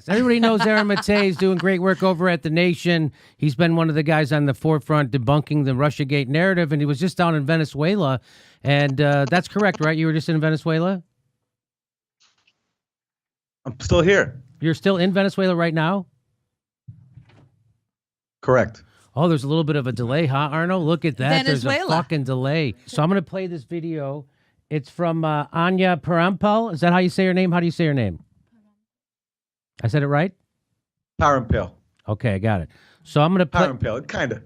Everybody knows Aaron Matei is doing great work over at The Nation. He's been one of the guys on the forefront debunking the Russiagate narrative, and he was just down in Venezuela. And that's correct, right? You were just in Venezuela? I'm still here. You're still in Venezuela right now? Correct. Oh, there's a little bit of a delay, huh, Arno? Look at that. Venezuela. There's a fucking delay. So I'm going to play this video. It's from Anya Parampal. Is that how you say her name? How do you say her name? I said it right? Parampil. Okay, I got it. So I'm going to play. Parampil, kind of.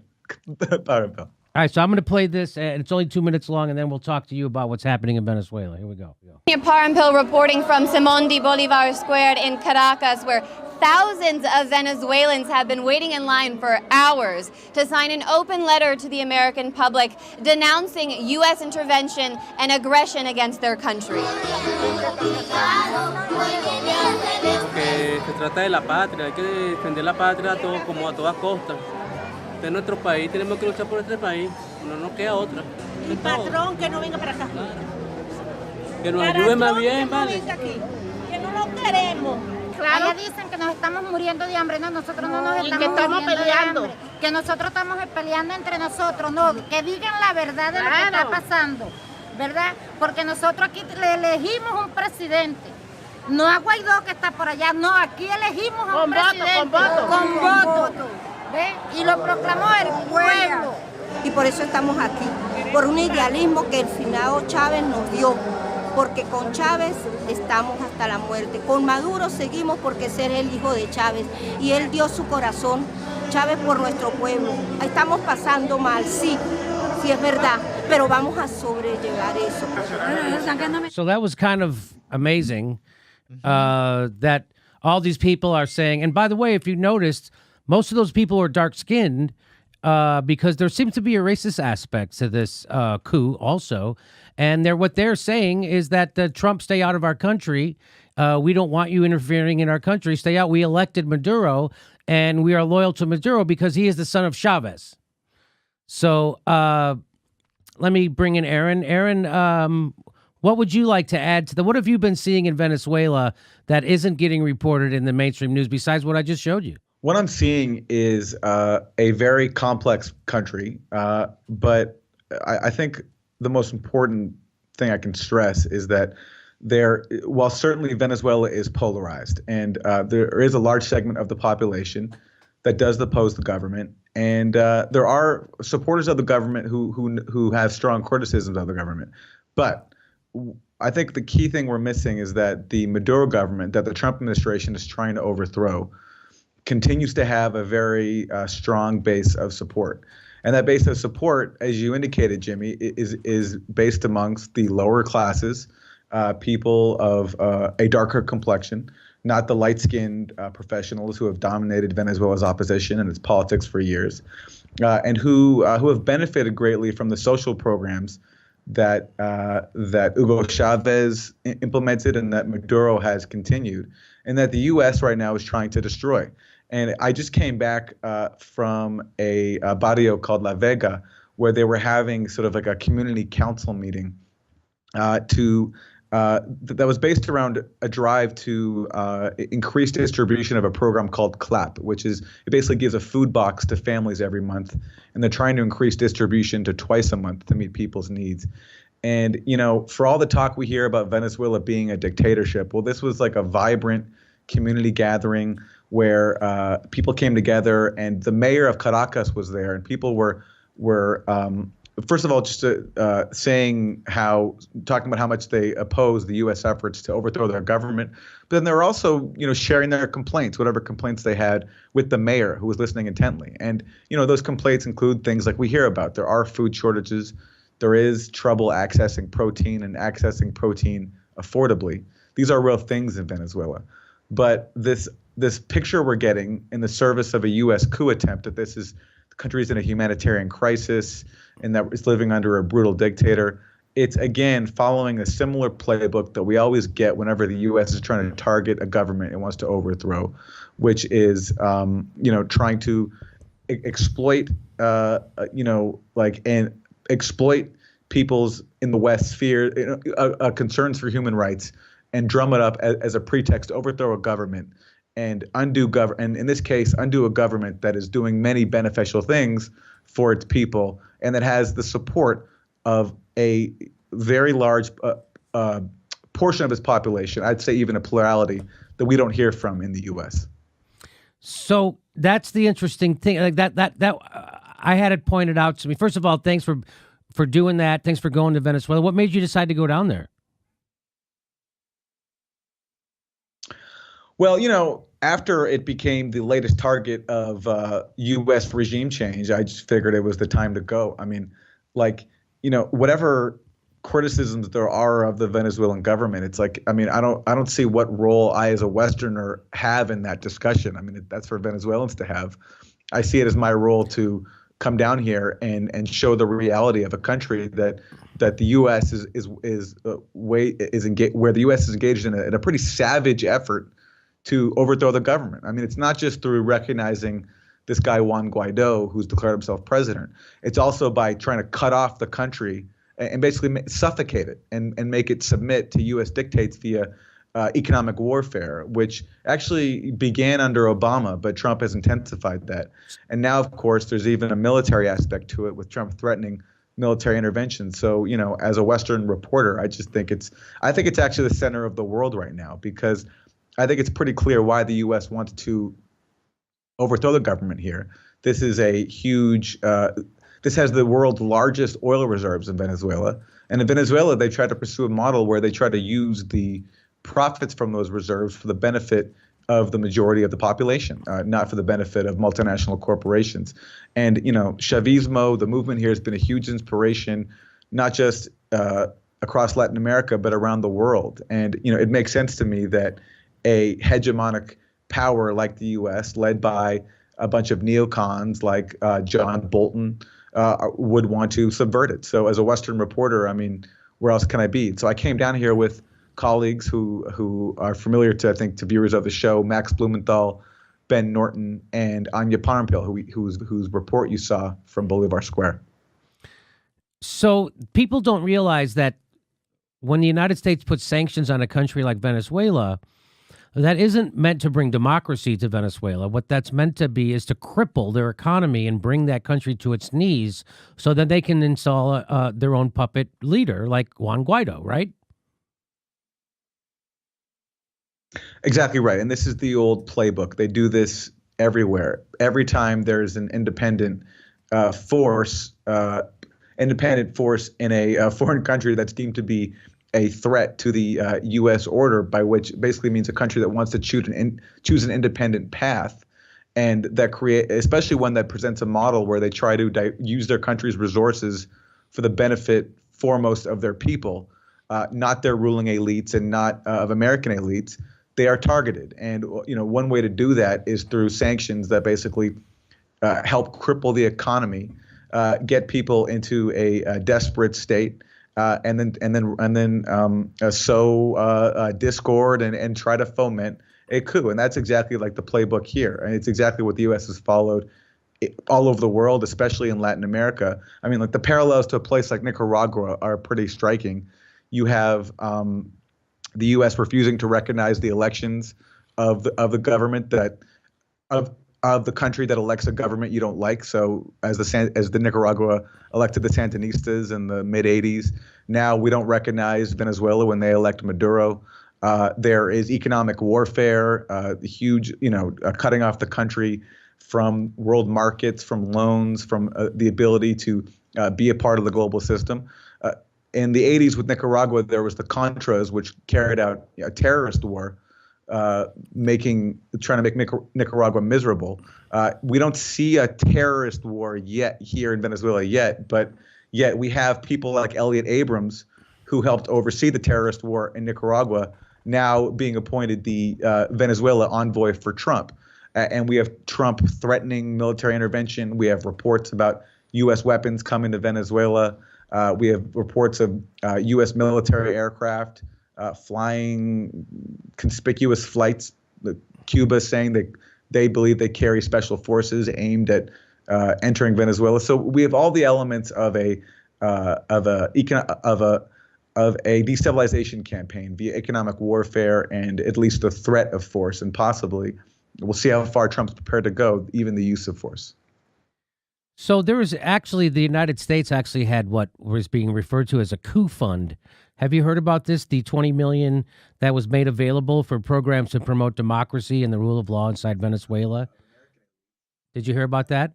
Parampil. All right, so I'm going to play this, and it's only 2 minutes long, and then we'll talk to you about what's happening in Venezuela. Here we go. Parampil reporting from Simón de Bolívar Square in Caracas, where thousands of Venezuelans have been waiting in line for hours to sign an open letter to the American public denouncing U.S. intervention and aggression against their country. Que se trata de la patria, hay que defender la patria como a toda costa. Este es nuestro país, tenemos que luchar por este país, no nos queda otra. El patrón que no venga para acá. Que nos ayude más bien, ¿vale? Que no lo queremos. Claro. Allá dicen que nos estamos muriendo de hambre, no, nosotros no nos estamos peleando. Que nosotros estamos peleando entre nosotros, no, que digan la verdad de lo que está pasando, ¿verdad? Porque nosotros aquí le elegimos un presidente. No a Guaidó que está por allá, no, aquí elegimos a un presidente. Con voto. ¿Ve? Y lo proclamó el pueblo. Y por eso estamos aquí, por un idealismo que el finado Chávez nos dio. Porque con Chávez estamos hasta la muerte. Con Maduro seguimos porque ese es el hijo de Chávez. Y él dio su corazón, Chávez, por nuestro pueblo. Estamos pasando mal, sí es verdad, pero vamos a sobrellevar eso. So that was kind of amazing that all these people are saying, and by the way, if you noticed, most of those people are dark-skinned because there seems to be a racist aspect to this coup also. And what they're saying is that Trump stay out of our country. We don't want you interfering in our country. Stay out. We elected Maduro, and we are loyal to Maduro because he is the son of Chavez. So let me bring in Aaron. Aaron, what would you like to add to what have you been seeing in Venezuela that isn't getting reported in the mainstream news besides what I just showed you? What I'm seeing is a very complex country, but I think the most important thing I can stress is that while certainly Venezuela is polarized, and there is a large segment of the population that does oppose the government, and there are supporters of the government who have strong criticisms of the government. But I think the key thing we're missing is that the Maduro government, that the Trump administration is trying to overthrow, continues to have a very strong base of support. And that base of support, as you indicated, Jimmy, is based amongst the lower classes, people of a darker complexion, not the light-skinned professionals who have dominated Venezuela's opposition and its politics for years, and who have benefited greatly from the social programs that Hugo Chavez implemented and that Maduro has continued, and that the U.S. right now is trying to destroy. And I just came back from a barrio called La Vega, where they were having sort of like a community council meeting that was based around a drive to increase distribution of a program called CLAP, which is it basically gives a food box to families every month, and they're trying to increase distribution to twice a month to meet people's needs. And for all the talk we hear about Venezuela being a dictatorship, well, this was like a vibrant community gathering where people came together, and the mayor of Caracas was there, and people were first of all just talking about how much they oppose the U.S. efforts to overthrow their government, but then they were also sharing their complaints, whatever complaints they had, with the mayor, who was listening intently. And those complaints include things like we hear about. There are food shortages, there is trouble accessing protein and accessing protein affordably. These are real things in Venezuela. But this picture we're getting in the service of a U.S. coup attempt, that the country is in a humanitarian crisis and that it's living under a brutal dictator, it's again following a similar playbook that we always get whenever the U.S. is trying to target a government it wants to overthrow, which is trying to exploit and exploit people's in the West concerns for human rights and drum it up as a pretext to overthrow a government and and in this case, undo a government that is doing many beneficial things for its people and that has the support of a very large portion of its population. I'd say even a plurality that we don't hear from in the U.S. So that's the interesting thing. Like that I had it pointed out to me. First of all, thanks for doing that. Thanks for going to Venezuela. What made you decide to go down there? Well, after it became the latest target of U.S. regime change, I just figured it was the time to go. I mean, whatever criticisms there are of the Venezuelan government, it's like, I don't see what role I as a Westerner have in that discussion. I mean, that's for Venezuelans to have. I see it as my role to come down here and show the reality of a country that the U.S. where the U.S. is engaged in a pretty savage effort to overthrow the government. I mean, it's not just through recognizing this guy Juan Guaido, who's declared himself president. It's also by trying to cut off the country and basically suffocate it and make it submit to U.S. dictates via economic warfare, which actually began under Obama, but Trump has intensified that. And now, of course, there's even a military aspect to it with Trump threatening military intervention. So, as a Western reporter, I think it's actually the center of the world right now, because I think it's pretty clear why the U.S. wants to overthrow the government here. This is a huge this has the world's largest oil reserves in Venezuela. And in Venezuela, they tried to pursue a model where they try to use the profits from those reserves for the benefit of the majority of the population, not for the benefit of multinational corporations. And, Chavismo, the movement here, has been a huge inspiration, not just across Latin America, but around the world. And, it makes sense to me that a hegemonic power like the U.S., led by a bunch of neocons like John Bolton, would want to subvert it. So as a Western reporter, I mean, where else can I be? So I came down here with colleagues who are familiar to viewers of the show: Max Blumenthal, Ben Norton, and Anya Parampil, whose report you saw from Bolivar Square. So people don't realize that when the United States puts sanctions on a country like Venezuela, that isn't meant to bring democracy to Venezuela. What that's meant to be is to cripple their economy and bring that country to its knees so that they can install their own puppet leader like Juan Guaido, right? Exactly right. And this is the old playbook. They do this everywhere. Every time there's an independent force in a foreign country that's deemed to be a threat to the U.S. order, by which basically means a country that wants to choose an independent path, and that especially one that presents a model where they try to use their country's resources for the benefit foremost of their people, not their ruling elites and not of American elites. They are targeted, and one way to do that is through sanctions that basically help cripple the economy, get people into a desperate state. And then sow discord and try to foment a coup. And that's exactly like the playbook here. And it's exactly what the U.S. has followed all over the world, especially in Latin America. I mean, like the parallels to a place like Nicaragua are pretty striking. You have the U.S. refusing to recognize the elections of the government of the country that elects a government you don't like. So as the Nicaragua elected the Sandinistas in the mid 80s, now we don't recognize Venezuela when they elect Maduro. There is economic warfare, huge, cutting off the country from world markets, from loans, from the ability to be a part of the global system. In the 80s with Nicaragua, there was the Contras, which carried out a terrorist war, trying to make Nicaragua miserable. We don't see a terrorist war yet here in Venezuela yet, but yet we have people like Elliot Abrams, who helped oversee the terrorist war in Nicaragua, now being appointed the Venezuela envoy for Trump. And we have Trump threatening military intervention. We have reports about U.S. weapons coming to Venezuela. We have reports of U.S. military aircraft flying conspicuous flights. Cuba saying that they believe they carry special forces aimed at entering Venezuela. So we have all the elements of a a destabilization campaign via economic warfare and at least the threat of force, and possibly we'll see how far Trump's prepared to go, even the use of force. So there was actually, the United States actually had what was being referred to as a coup fund. Have you heard about this? The $20 million that was made available for programs to promote democracy and the rule of law inside Venezuela. Did you hear about that?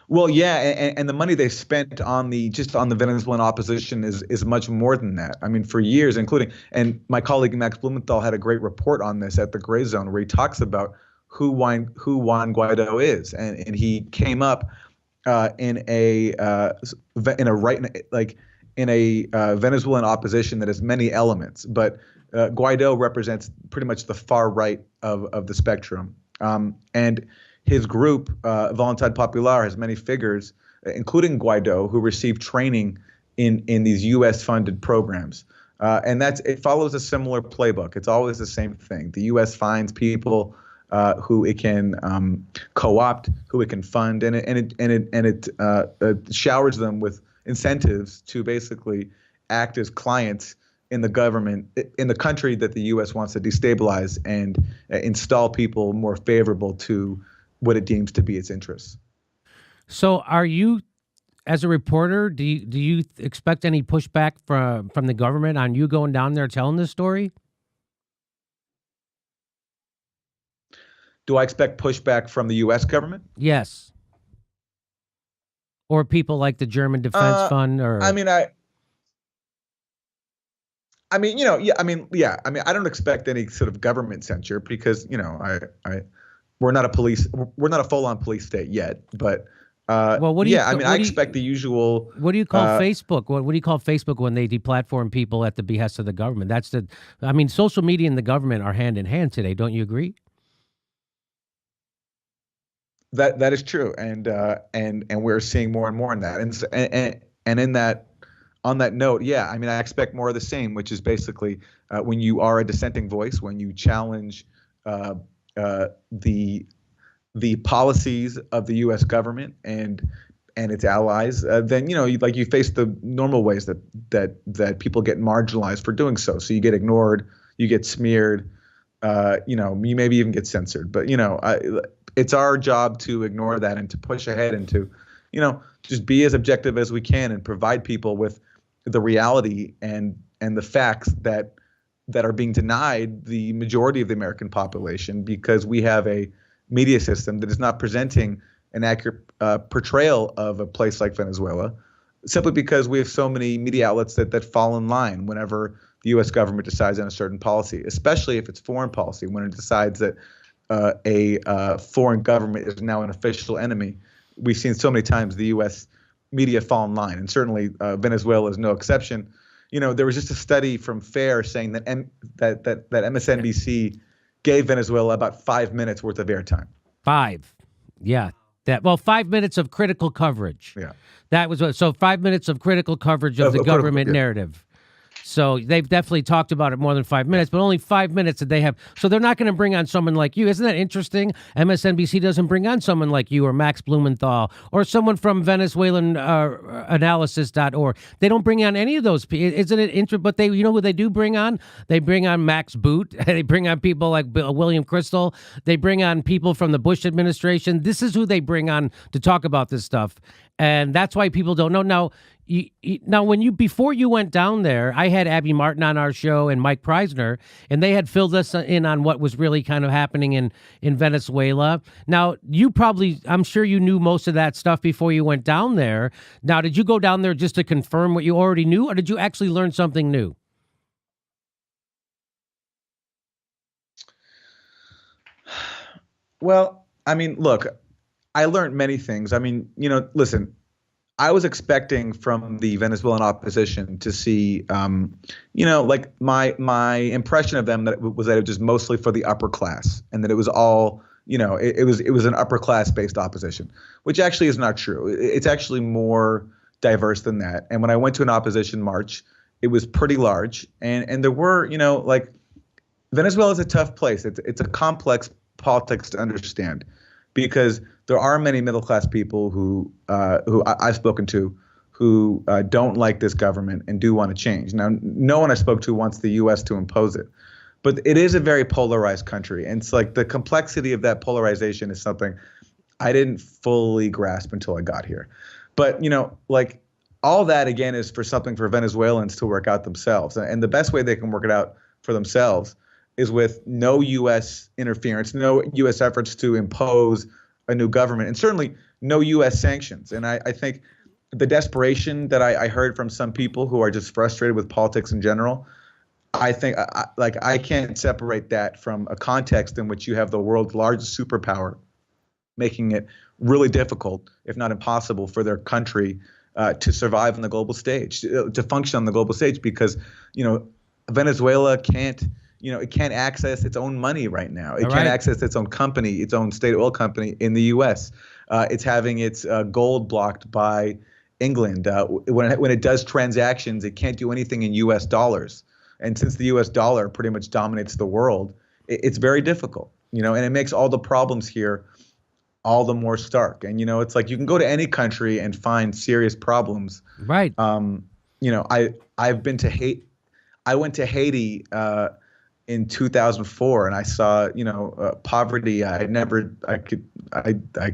Well, yeah, and the money they spent on the Venezuelan opposition is much more than that. I mean, for years, including, and my colleague Max Blumenthal had a great report on this at the Gray Zone, where he talks about who Juan Guaido is, and he came up in a Venezuelan opposition that has many elements, but Guaido represents pretty much the far right of the spectrum, and his group, Voluntad Popular, has many figures, including Guaido, who received training in these U.S.-funded programs. And it follows a similar playbook. It's always the same thing. The U.S. finds people who it can co-opt, who it can fund, and it showers them with incentives to basically act as clients in the government, in the country that the U.S. wants to destabilize, and install people more favorable to what it deems to be its interests. So are you, as a reporter, do you expect any pushback from the government on you going down there telling this story? Do I expect pushback from the U.S. government? Yes. Or people like the German Defense Fund, or I don't expect any sort of government censure, because we're not a full-on police state yet, but I expect the usual. What do you call Facebook? What do you call Facebook when they deplatform people at the behest of the government? Social media and the government are hand in hand today. Don't you agree? That is true, and we're seeing more and more in that, and in that, on that note, I expect more of the same, which is basically when you are a dissenting voice, when you challenge the policies of the U.S. government and its allies, then you face the normal ways that people get marginalized for doing so. So you get ignored, you get smeared, you maybe even get censored. But it's our job to ignore that and to push ahead and to just be as objective as we can and provide people with the reality and the facts that are being denied the majority of the American population, because we have a media system that is not presenting an accurate portrayal of a place like Venezuela, simply because we have so many media outlets that fall in line whenever the U.S. government decides on a certain policy, especially if it's foreign policy, when it decides that a foreign government is now an official enemy. We've seen so many times the U.S. media fall in line, and certainly Venezuela is no exception. There was just a study from FAIR saying that MSNBC gave Venezuela about 5 minutes worth of airtime. 5, yeah. 5 minutes of critical coverage. Yeah, that was so 5 minutes of critical coverage of the government narrative. So they've definitely talked about it more than 5 minutes, but only 5 minutes that they have. So they're not going to bring on someone like you. Isn't that interesting? MSNBC doesn't bring on someone like you or Max Blumenthal or someone from Venezuelan analysis.org. They don't bring on any of those people. Isn't it interesting? But who they do bring on? They bring on Max Boot. They bring on people like William Crystal. They bring on people from the Bush administration. This is who they bring on to talk about this stuff. And that's why people don't know. Now, before you went down there, I had Abby Martin on our show and Mike Preisner, and they had filled us in on what was really kind of happening in Venezuela. Now, I'm sure you knew most of that stuff before you went down there. Now, did you go down there just to confirm what you already knew, or did you actually learn something new? Well, look, I learned many things. Listen, I was expecting from the Venezuelan opposition to see, my impression of them was that it was just mostly for the upper class, and that it was all, it was an upper class based opposition, which actually is not true. It's actually more diverse than that. And when I went to an opposition march, it was pretty large, and there were, Venezuela is a tough place. It's a complex politics to understand, because there are many middle class people who I've spoken to who don't like this government and do want to change. Now, no one I spoke to wants the U.S. to impose it, but it is a very polarized country, and it's like the complexity of that polarization is something I didn't fully grasp until I got here. But like all that again is for something for Venezuelans to work out themselves, and the best way they can work it out for themselves is with no U.S. interference, no U.S. efforts to impose a new government, and certainly no U.S. sanctions. And I think the desperation that I heard from some people who are just frustrated with politics in general, I think I can't separate that from a context in which you have the world's largest superpower making it really difficult, if not impossible, for their country to survive on the global stage, to function on the global stage, because Venezuela can't. It can't access its own money right now. It can't access its own company, its own state oil company in the U.S. It's having its gold blocked by England. When it does transactions, it can't do anything in U.S. dollars. And since the U.S. dollar pretty much dominates the world, it's very difficult. And it makes all the problems here all the more stark. And it's like you can go to any country and find serious problems. Right. I've been to Haiti. I went to Haiti in 2004, and I saw poverty I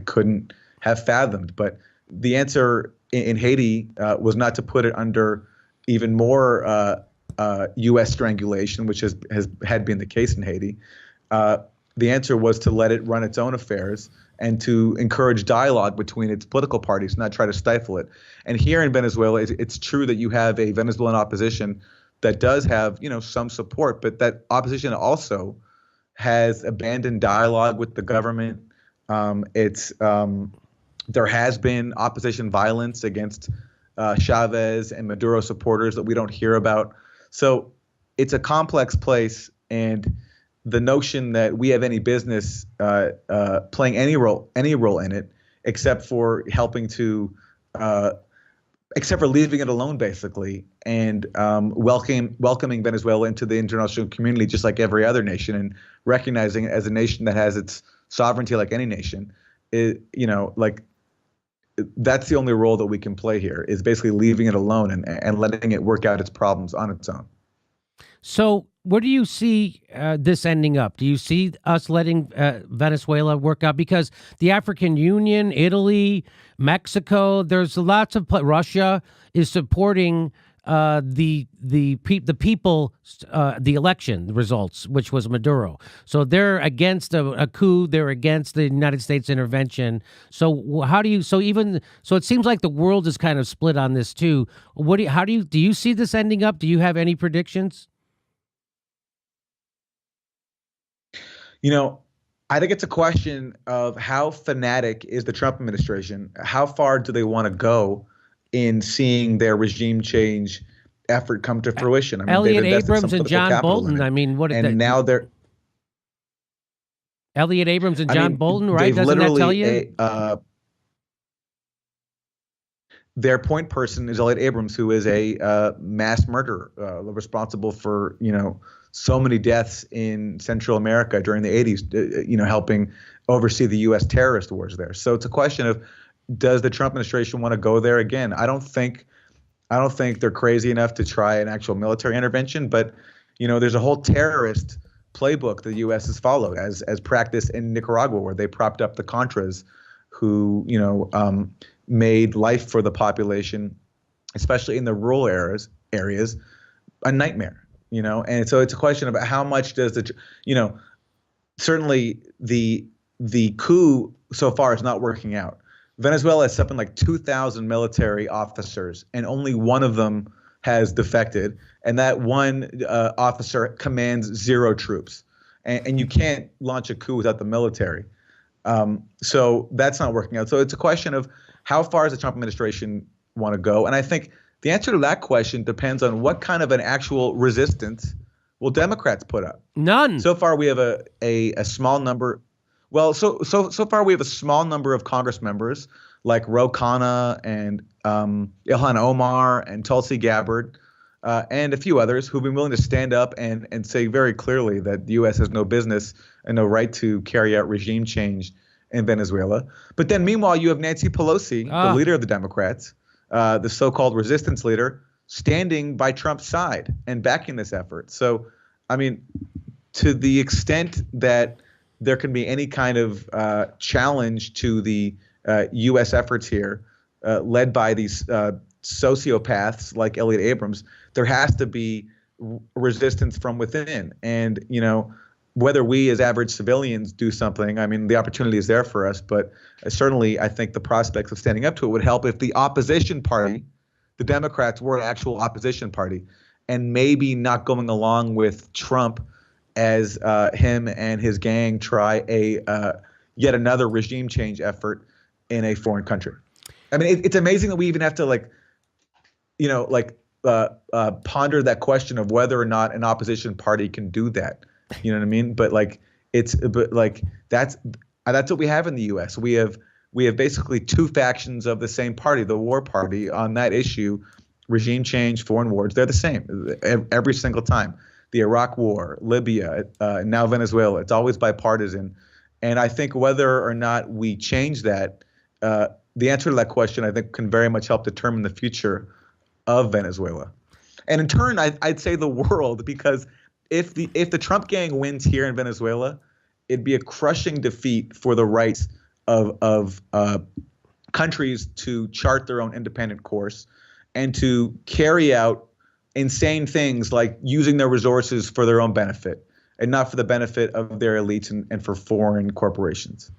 couldn't have fathomed. But the answer in Haiti was not to put it under even more U.S. strangulation, which had been the case in Haiti. The answer was to let it run its own affairs and to encourage dialogue between its political parties, not try to stifle it. And here in Venezuela, it's true that you have a Venezuelan opposition that does have, some support, but that opposition also has abandoned dialogue with the government. There has been opposition violence against Chavez and Maduro supporters that we don't hear about. So it's a complex place, and the notion that we have any business playing any role in it, except for helping to except for leaving it alone, basically, and welcoming Venezuela into the international community just like every other nation, and recognizing it as a nation that has its sovereignty like any nation. That's the only role that we can play here, is basically leaving it alone and letting it work out its problems on its own. So where do you see this ending up? Do you see us letting Venezuela work out? Because the African Union, Italy, Mexico, there's lots of Russia is supporting the people, the election results, which was Maduro. So they're against a coup. They're against the United States intervention. So how do you? So it seems like the world is kind of split on this too. Do you see this ending up? Do you have any predictions? I think it's a question of how fanatic is the Trump administration? How far do they want to go in seeing their regime change effort come to fruition? I mean, Elliot Abrams and John Bolton. I mean, now they're Elliot Abrams and John Bolton, right? Doesn't that tell you? Their point person is Elliot Abrams, who is a mass murderer, responsible for so many deaths in Central America during the 80s, helping oversee the U.S. terrorist wars there. So it's a question of, does the Trump administration want to go there again? I don't think they're crazy enough to try an actual military intervention, but there's a whole terrorist playbook the U.S. has followed as practiced in Nicaragua, where they propped up the Contras, who made life for the population, especially in the rural areas, a nightmare. And so it's a question about how much does certainly the coup so far is not working out. Venezuela has something like 2,000 military officers, and only one of them has defected. And that one officer commands 0 troops. And you can't launch a coup without the military. So that's not working out. So it's a question of how far does the Trump administration want to go? And I think the answer to that question depends on what kind of an actual resistance will Democrats put up. None. So far, we have a small number. Well, so far we have a small number of Congress members like Ro Khanna and Ilhan Omar and Tulsi Gabbard and a few others who've been willing to stand up and say very clearly that the U.S. has no business and no right to carry out regime change in Venezuela. But then meanwhile, you have Nancy Pelosi, the leader of the Democrats, the so-called resistance leader, standing by Trump's side and backing this effort. So, I mean, to the extent that there can be any kind of challenge to the U.S. efforts here, led by these sociopaths like Elliot Abrams, there has to be resistance from within. And, whether we as average civilians do something, I mean, the opportunity is there for us, but certainly I think the prospects of standing up to it would help if the opposition party, the Democrats, were an actual opposition party and maybe not going along with Trump as him and his gang try a yet another regime change effort in a foreign country. I mean, it's amazing that we even have to ponder that question of whether or not an opposition party can do that. You know what I mean? But that's what we have in the U.S. We have basically two factions of the same party, the war party, on that issue, regime change, foreign wars. They're the same every single time. The Iraq War, Libya, now Venezuela. It's always bipartisan. And I think whether or not we change that, the answer to that question, I think, can very much help determine the future of Venezuela. And in turn, I'd say the world, because if the Trump gang wins here in Venezuela, it'd be a crushing defeat for the rights of countries to chart their own independent course and to carry out insane things like using their resources for their own benefit and not for the benefit of their elites and for foreign corporations.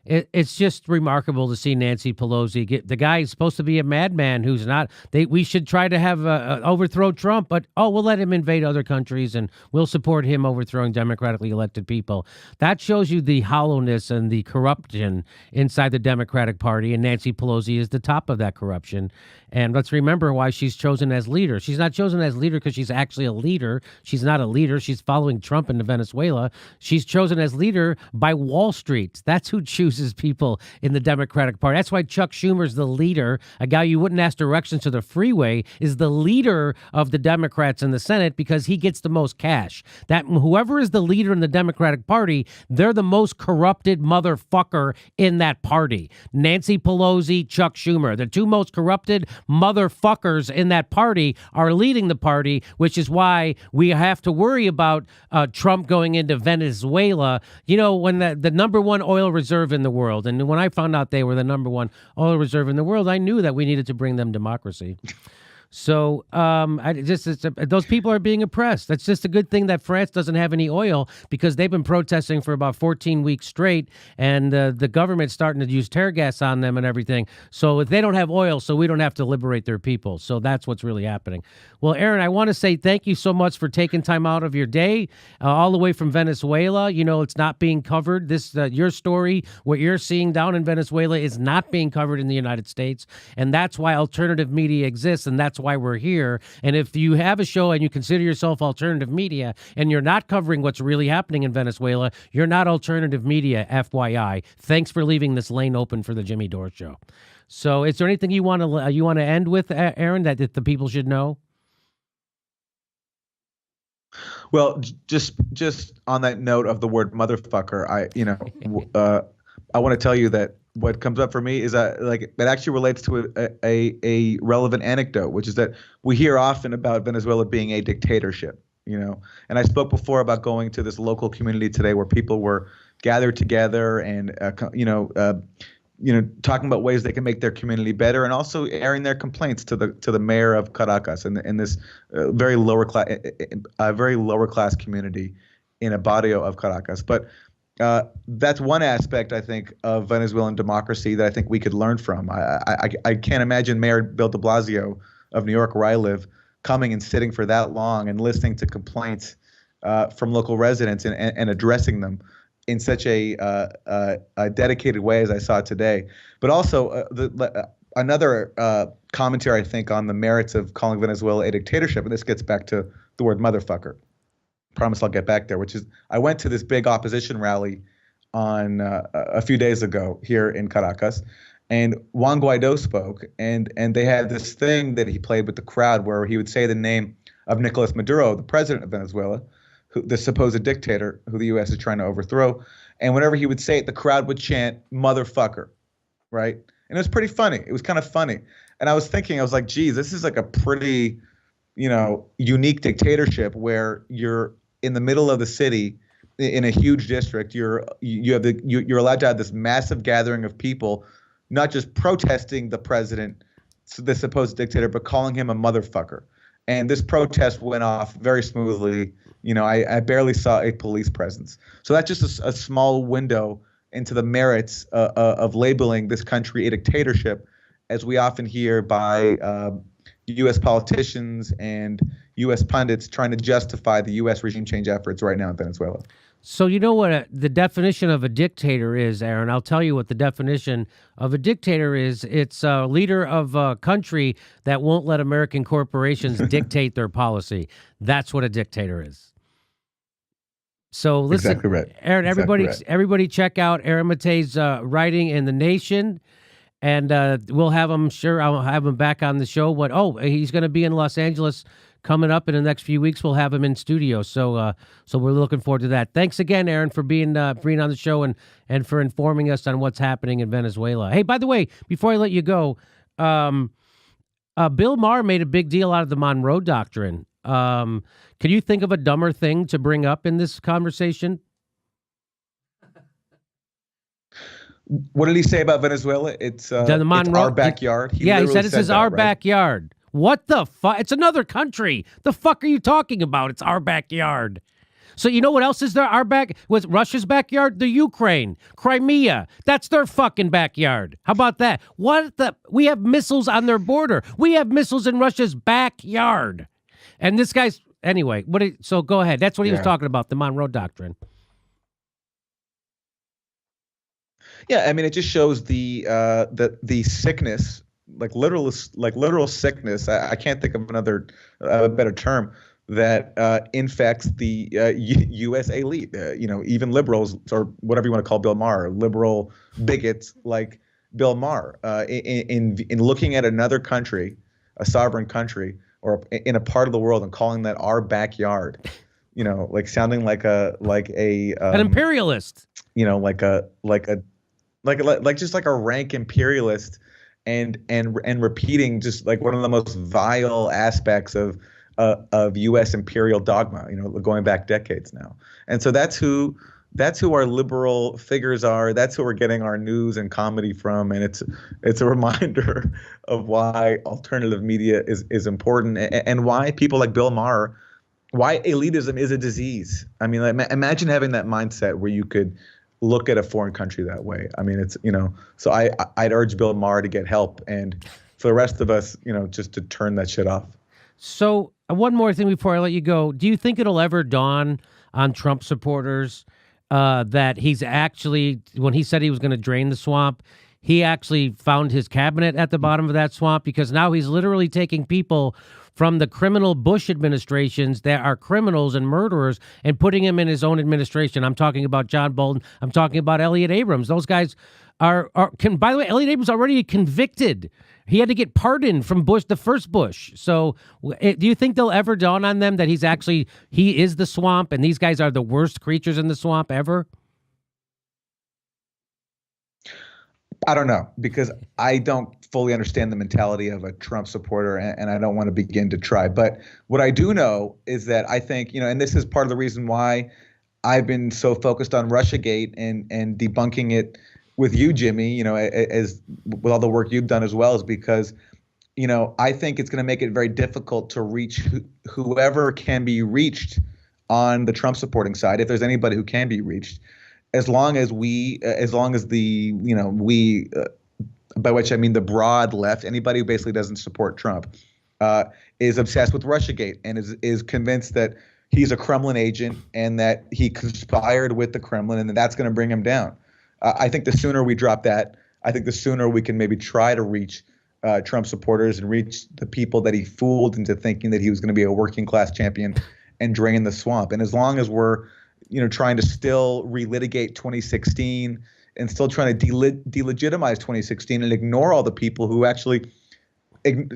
It's just remarkable to see Nancy Pelosi get the guy is supposed to be a madman who's not. We should try to have overthrow Trump, but we'll let him invade other countries and we'll support him overthrowing democratically elected people. That shows you the hollowness and the corruption inside the Democratic Party, and Nancy Pelosi is the top of that corruption. And let's remember why she's chosen as leader. She's not chosen as leader because she's actually a leader. She's not a leader. She's following Trump into Venezuela. She's chosen as leader by Wall Street. That's who chooses people in the Democratic Party. That's why Chuck Schumer's the leader. A guy you wouldn't ask directions to the freeway is the leader of the Democrats in the Senate because he gets the most cash. That whoever is the leader in the Democratic Party, they're the most corrupted motherfucker in that party. Nancy Pelosi, Chuck Schumer, the two most corrupted motherfuckers in that party are leading the party, which is why we have to worry about Trump going into Venezuela. You know, when the number one oil reserve in the world, and when I found out they were the number one oil reserve in the world, I knew that we needed to bring them democracy. So those people are being oppressed. That's just a good thing that France doesn't have any oil because they've been protesting for about 14 weeks straight, and the government's starting to use tear gas on them and everything. So if they don't have oil, so we don't have to liberate their people. So that's what's really happening. Well, Aaron, I want to say thank you so much for taking time out of your day all the way from Venezuela. You know, it's not being covered. This your story, what you're seeing down in Venezuela is not being covered in the United States. And that's why alternative media exists, and that's why we're here. And if you have a show and you consider yourself alternative media and you're not covering what's really happening in Venezuela, you're not alternative media, FYI. Thanks for leaving this lane open for the Jimmy Dore Show. So is there anything you want to end with, Aaron, that the people should know? Well, just on that note of the word motherfucker, I want to tell you that what comes up for me is it actually relates to a relevant anecdote, which is that we hear often about Venezuela being a dictatorship, and I spoke before about going to this local community today where people were gathered together and, talking about ways they can make their community better and also airing their complaints to the mayor of Caracas and this very lower class community in a barrio of Caracas. But that's one aspect, I think, of Venezuelan democracy that I think we could learn from. I can't imagine Mayor Bill de Blasio of New York, where I live, coming and sitting for that long and listening to complaints from local residents and addressing them in such a dedicated way as I saw today. But also another commentary, I think, on the merits of calling Venezuela a dictatorship, and this gets back to the word motherfucker. Promise I'll get back there, which is I went to this big opposition rally on a few days ago here in Caracas, and Juan Guaido spoke, and they had this thing that he played with the crowd where he would say the name of Nicolas Maduro, the president of Venezuela, the supposed dictator who the U.S. is trying to overthrow, and whenever he would say it, the crowd would chant "motherfucker," right? And it was pretty funny. It was kind of funny. And I was thinking, I was like, geez, this is like a pretty, unique dictatorship where you're in the middle of the city in a huge district. You're allowed to have this massive gathering of people, not just protesting the president, the supposed dictator, but calling him a motherfucker. And this protest went off very smoothly. I barely saw a police presence. So that's just a small window into the merits of labeling this country a dictatorship, as we often hear by U.S. politicians and U.S. pundits trying to justify the U.S. regime change efforts right now in Venezuela. So you know what the definition of a dictator is, Aaron? I'll tell you what the definition of a dictator is. It's a leader of a country that won't let American corporations dictate their policy. That's what a dictator is. So listen, exactly right. Aaron, Exactly everybody check out Aaron Matei's writing in The Nation. And we'll have him, I'll have him back on the show. He's going to be in Los Angeles coming up in the next few weeks. We'll have him in studio. So we're looking forward to that. Thanks again, Aaron, for being on the show and for informing us on what's happening in Venezuela. Hey, by the way, before I let you go, Bill Maher made a big deal out of the Monroe Doctrine. Can you think of a dumber thing to bring up in this conversation? What did he say about Venezuela? It's our backyard. He said it's our backyard. What the fuck? It's another country. The fuck are you talking about? It's our backyard. So you know what else is there? Was Russia's backyard? The Ukraine, Crimea. That's their fucking backyard. How about that? We have missiles on their border. We have missiles in Russia's backyard. And this guy's anyway. So go ahead. That's what he was talking about. The Monroe Doctrine. Yeah, I mean, it just shows the sickness, like literal sickness. I can't think of a better term that infects the U.S. elite. Even liberals, or whatever you want to call Bill Maher, liberal bigots like Bill Maher, in looking at another country, a sovereign country, or in a part of the world, and calling that our backyard. Like sounding like an imperialist. Just like a rank imperialist, and repeating just like one of the most vile aspects of U.S. imperial dogma, going back decades now. And so that's who our liberal figures are. That's who we're getting our news and comedy from. And it's a reminder of why alternative media is important, and why people like Bill Maher, why elitism is a disease. I mean, imagine having that mindset where you could look at a foreign country that way. I mean, it's, so I'd urge Bill Maher to get help, and for the rest of us, just to turn that shit off. So one more thing before I let you go. Do you think it'll ever dawn on Trump supporters that he's actually, when he said he was going to drain the swamp, he actually found his cabinet at the bottom of that swamp? Because now he's literally taking people from the criminal Bush administrations that are criminals and murderers and putting him in his own administration. I'm talking about John Bolton. I'm talking about Elliot Abrams. Those guys by the way, Elliot Abrams already convicted. He had to get pardoned from Bush, the first Bush. So do you think they'll ever dawn on them that he is the swamp, and these guys are the worst creatures in the swamp ever? I don't know, because I don't fully understand the mentality of a Trump supporter, and I don't want to begin to try. But what I do know is that I think, and this is part of the reason why I've been so focused on Russiagate and debunking it with you, Jimmy, as with all the work you've done as well, is because, I think it's going to make it very difficult to reach whoever can be reached on the Trump supporting side, if there's anybody who can be reached. As long as we, by which I mean the broad left, anybody who basically doesn't support Trump, is obsessed with Russiagate and is convinced that he's a Kremlin agent and that he conspired with the Kremlin and that's going to bring him down. I think the sooner we drop that, I think the sooner we can maybe try to reach Trump supporters and reach the people that he fooled into thinking that he was going to be a working class champion and drain the swamp. And as long as we're trying to still relitigate 2016 and still trying to delegitimize 2016 and ignore all the people who actually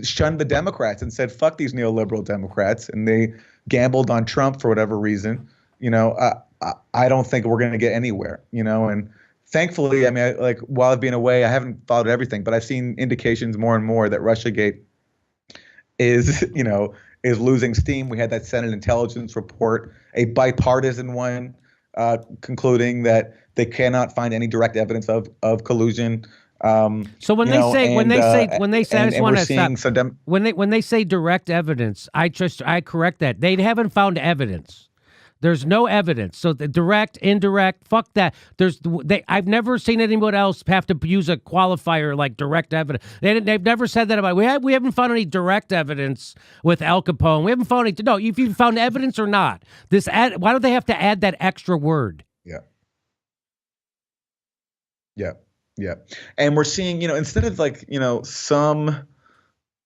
shunned the Democrats and said, fuck these neoliberal Democrats, and they gambled on Trump for whatever reason, I don't think we're going to get anywhere, and thankfully, I mean, like while I've been away, I haven't followed everything, but I've seen indications more and more that RussiaGate is, is losing steam. We had that Senate intelligence report, a bipartisan one, concluding that they cannot find any direct evidence of collusion. So when they say direct evidence, I correct that. They haven't found evidence. There's no evidence. So the direct, indirect, fuck that. I've never seen anyone else have to use a qualifier like direct evidence. They've never said that about it. We haven't found any direct evidence with Al Capone. We haven't found any. No, if you found evidence or not. Why do they have to add that extra word? Yeah. And we're seeing, instead of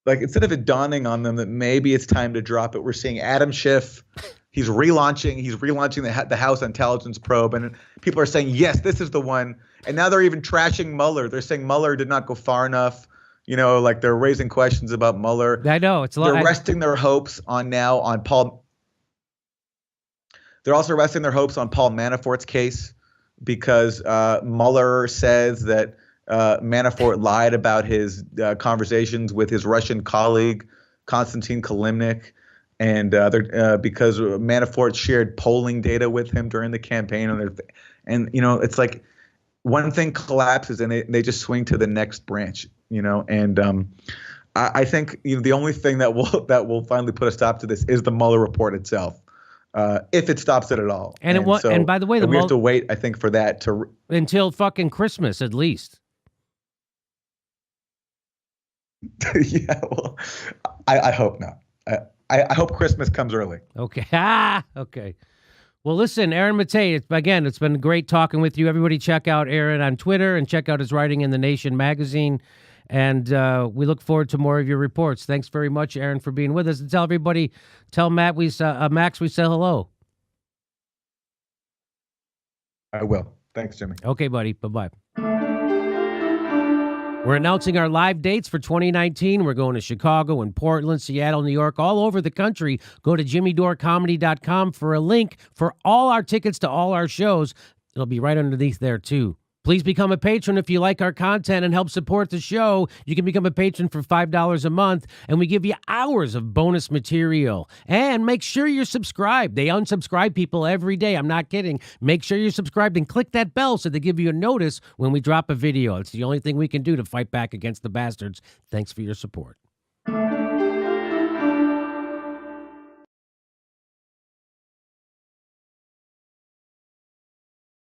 instead of it dawning on them that maybe it's time to drop it, we're seeing Adam Schiff. He's relaunching the House Intelligence Probe, and people are saying, yes, this is the one. And now they're even trashing Mueller. They're saying Mueller did not go far enough. They're raising questions about Mueller. I know it's a lot. They're resting their hopes on Paul. They're also resting their hopes on Paul Manafort's case because Mueller says that Manafort lied about his conversations with his Russian colleague Konstantin Kilimnik. And because Manafort shared polling data with him during the campaign, and it's like one thing collapses and they just swing to the next branch, And I think the only thing that will finally put a stop to this is the Mueller report itself, if it stops it at all. And by the way, we have to wait, I think, for that until fucking Christmas at least. Yeah, well, I hope not. I hope Christmas comes early. Okay. Okay. Well, listen, Aaron Matei, it's been great talking with you. Everybody check out Aaron on Twitter and check out his writing in The Nation magazine. And we look forward to more of your reports. Thanks very much, Aaron, for being with us. And tell Max we say hello. I will. Thanks, Jimmy. Okay, buddy. Bye-bye. We're announcing our live dates for 2019. We're going to Chicago and Portland, Seattle, New York, all over the country. Go to jimmydorecomedy.com for a link for all our tickets to all our shows. It'll be right underneath there, too. Please become a patron if you like our content and help support the show. You can become a patron for $5 a month, and we give you hours of bonus material. And make sure you're subscribed. They unsubscribe people every day. I'm not kidding. Make sure you're subscribed and click that bell so they give you a notice when we drop a video. It's the only thing we can do to fight back against the bastards. Thanks for your support.